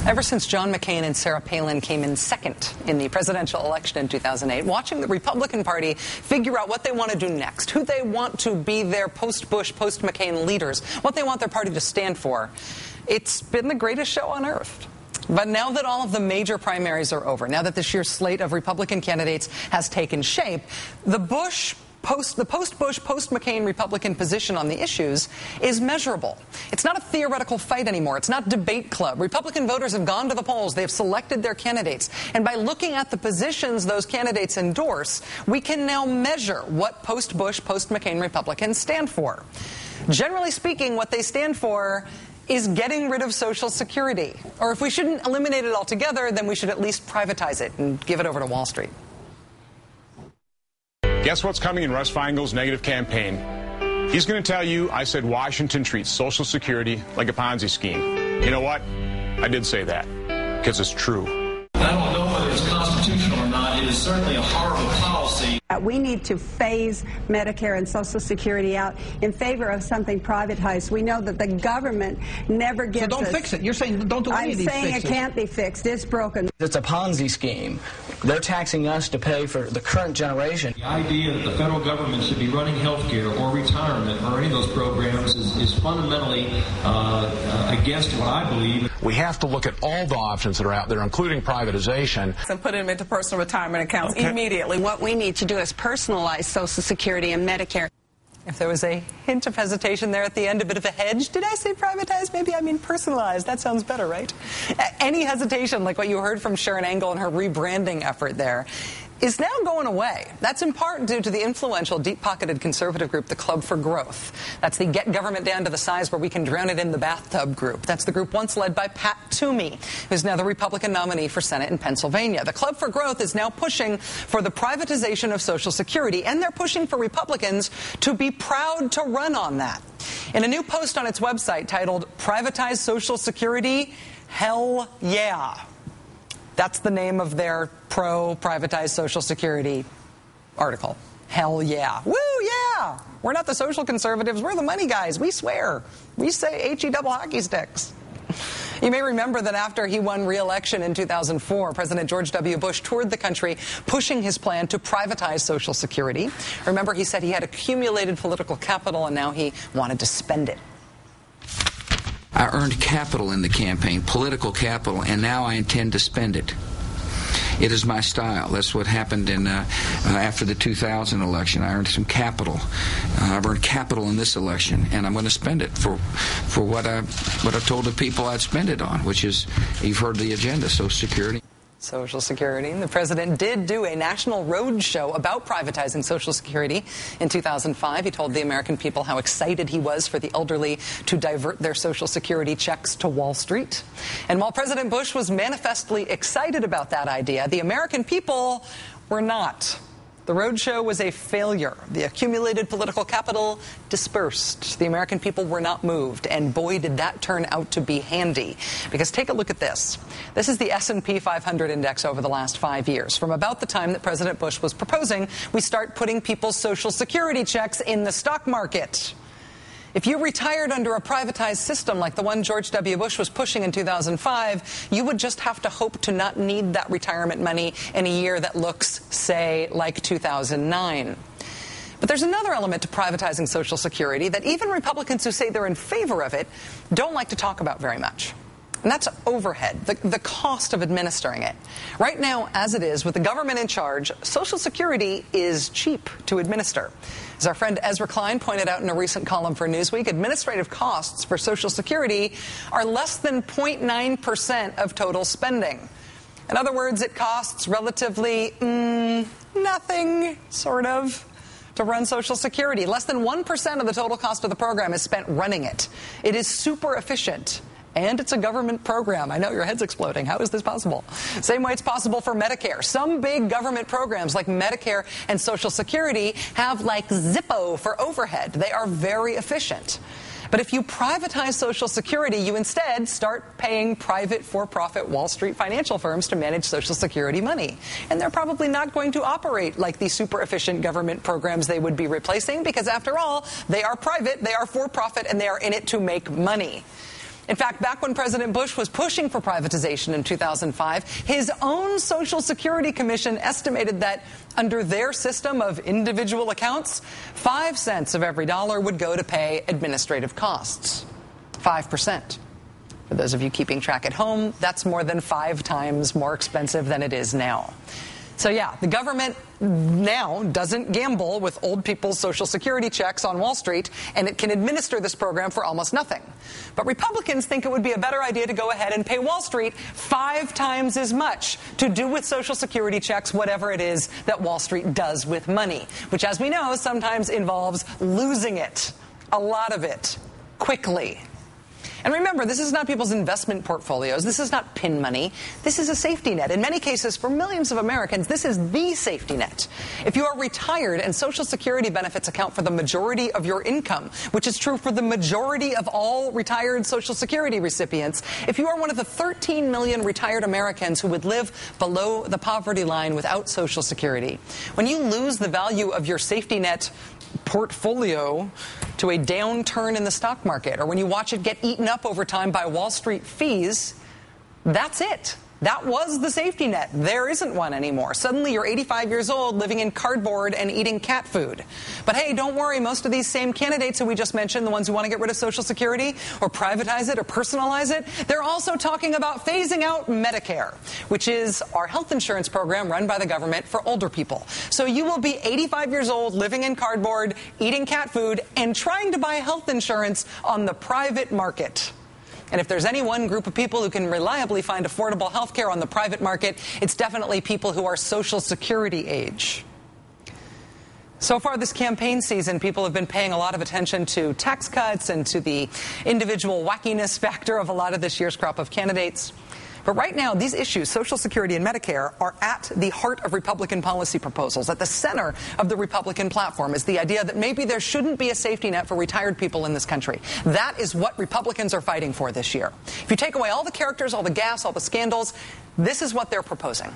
Ever since John McCain and Sarah Palin came in second in the presidential election in 2008, watching the Republican Party figure out what they want to do next, who they want to be their post-Bush, post-McCain leaders, what they want their party to stand for, it's been the greatest show on earth. But now that all of the major primaries are over, now that this year's slate of Republican candidates has taken shape, the post-Bush, post-McCain Republican position on the issues is measurable. It's not a theoretical fight anymore. It's not debate club. Republican voters have gone to the polls. They have selected their candidates. And by looking at the positions those candidates endorse, we can now measure what post-Bush, post-McCain Republicans stand for. Generally speaking, what they stand for is getting rid of Social Security. Or if we shouldn't eliminate it altogether, then we should at least privatize it and give it over to Wall Street. Guess what's coming in Russ Feingold's negative campaign? He's going to tell you I said Washington treats Social Security like a Ponzi scheme. You know what? I did say that, because it's true. I don't know whether it's constitutional or not. It is certainly a horrible policy. We need to phase Medicare and Social Security out in favor of something privatized. We know that the government never gives So don't fix it. You're saying don't do any of these fixes. I'm saying it can't be fixed. It's broken. It's a Ponzi scheme. They're taxing us to pay for the current generation. The idea that the federal government should be running health care or retirement or any of those programs is fundamentally against what I believe. We have to look at all the options that are out there, including privatization. And put them into personal retirement accounts immediately. What we need to do is personalize Social Security and Medicare. If there was a hint of hesitation there at the end, a bit of a hedge, did I say privatized? Maybe I mean personalized. That sounds better, right? Any hesitation, like what you heard from Sharon Angle and her rebranding effort there, is now going away. That's in part due to the influential, deep-pocketed conservative group, the Club for Growth. That's the get government down to the size where we can drown it in the bathtub group. That's the group once led by Pat Toomey, who's now the Republican nominee for Senate in Pennsylvania. The Club for Growth is now pushing for the privatization of Social Security, and they're pushing for Republicans to be proud to run on that. In a new post on its website titled, "Privatize Social Security? Hell yeah." That's the name of their pro-privatized Social Security article. Hell yeah. Woo, yeah. We're not the social conservatives. We're the money guys. We swear. We say H-E double hockey sticks. You may remember that after he won re-election in 2004, President George W. Bush toured the country pushing his plan to privatize Social Security. Remember, he said he had accumulated political capital and now he wanted to spend it. I earned capital in the campaign, political capital, and now I intend to spend it. It is my style. That's what happened after the 2000 election. I earned some capital. I've earned capital in this election, and I'm going to spend it for what I told the people I'd spend it on, which is, you've heard the agenda, Social Security. Social Security. The president did do a national road show about privatizing Social Security in 2005. He told the American people how excited he was for the elderly to divert their Social Security checks to Wall Street. And while President Bush was manifestly excited about that idea, the American people were not. The roadshow was a failure. The accumulated political capital dispersed. The American people were not moved, and boy, did that turn out to be handy. Because take a look at this. This is the S&P 500 index over the last 5 years. From about the time that President Bush was proposing, we start putting people's Social Security checks in the stock market. If you retired under a privatized system like the one George W. Bush was pushing in 2005, you would just have to hope to not need that retirement money in a year that looks, say, like 2009. But there's another element to privatizing Social Security that even Republicans who say they're in favor of it don't like to talk about very much. And that's overhead, the cost of administering it. Right now, as it is, with the government in charge, Social Security is cheap to administer. As our friend Ezra Klein pointed out in a recent column for Newsweek, administrative costs for Social Security are less than 0.9% of total spending. In other words, it costs relatively nothing, sort of, to run Social Security. Less than 1% of the total cost of the program is spent running it. It is super efficient. And it's a government program. I know your head's exploding. How is this possible? Same way it's possible for Medicare. Some big government programs like Medicare and Social Security have like Zippo for overhead. They are very efficient. But if you privatize Social Security, you instead start paying private for-profit Wall Street financial firms to manage Social Security money. And they're probably not going to operate like the super efficient government programs they would be replacing because, after all, they are private, they are for-profit, and they are in it to make money. In fact, back when President Bush was pushing for privatization in 2005, his own Social Security Commission estimated that under their system of individual accounts, 5 cents of every dollar would go to pay administrative costs. 5%. For those of you keeping track at home, that's more than 5 times more expensive than it is now. So yeah, the government now doesn't gamble with old people's Social Security checks on Wall Street, and it can administer this program for almost nothing. But Republicans think it would be a better idea to go ahead and pay Wall Street 5 times as much to do with Social Security checks whatever it is that Wall Street does with money, which, as we know, sometimes involves losing it, a lot of it, quickly. And remember, this is not people's investment portfolios. This is not PIN money. This is a safety net. In many cases, for millions of Americans, this is the safety net. If you are retired and Social Security benefits account for the majority of your income, which is true for the majority of all retired Social Security recipients, if you are one of the 13 million retired Americans who would live below the poverty line without Social Security, when you lose the value of your safety net portfolio to a downturn in the stock market, or when you watch it get eaten up over time by Wall Street fees, that's it. That was the safety net. There isn't one anymore. Suddenly you're 85 years old, living in cardboard and eating cat food. But hey, don't worry, most of these same candidates who we just mentioned, the ones who want to get rid of Social Security or privatize it or personalize it, they're also talking about phasing out Medicare, which is our health insurance program run by the government for older people. So you will be 85 years old, living in cardboard, eating cat food, and trying to buy health insurance on the private market. And if there's any one group of people who can reliably find affordable health care on the private market, it's definitely people who are Social Security age. So far this campaign season, people have been paying a lot of attention to tax cuts and to the individual wackiness factor of a lot of this year's crop of candidates. But right now, these issues, Social Security and Medicare, are at the heart of Republican policy proposals. At the center of the Republican platform is the idea that maybe there shouldn't be a safety net for retired people in this country. That is what Republicans are fighting for this year. If you take away all the characters, all the gas, all the scandals, this is what they're proposing.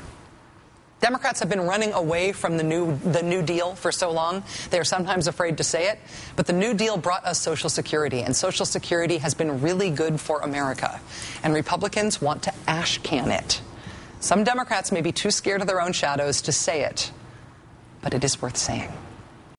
Democrats have been running away from the New Deal for so long, they're sometimes afraid to say it. But the New Deal brought us Social Security, and Social Security has been really good for America. And Republicans want to ash can it. Some Democrats may be too scared of their own shadows to say it, but it is worth saying.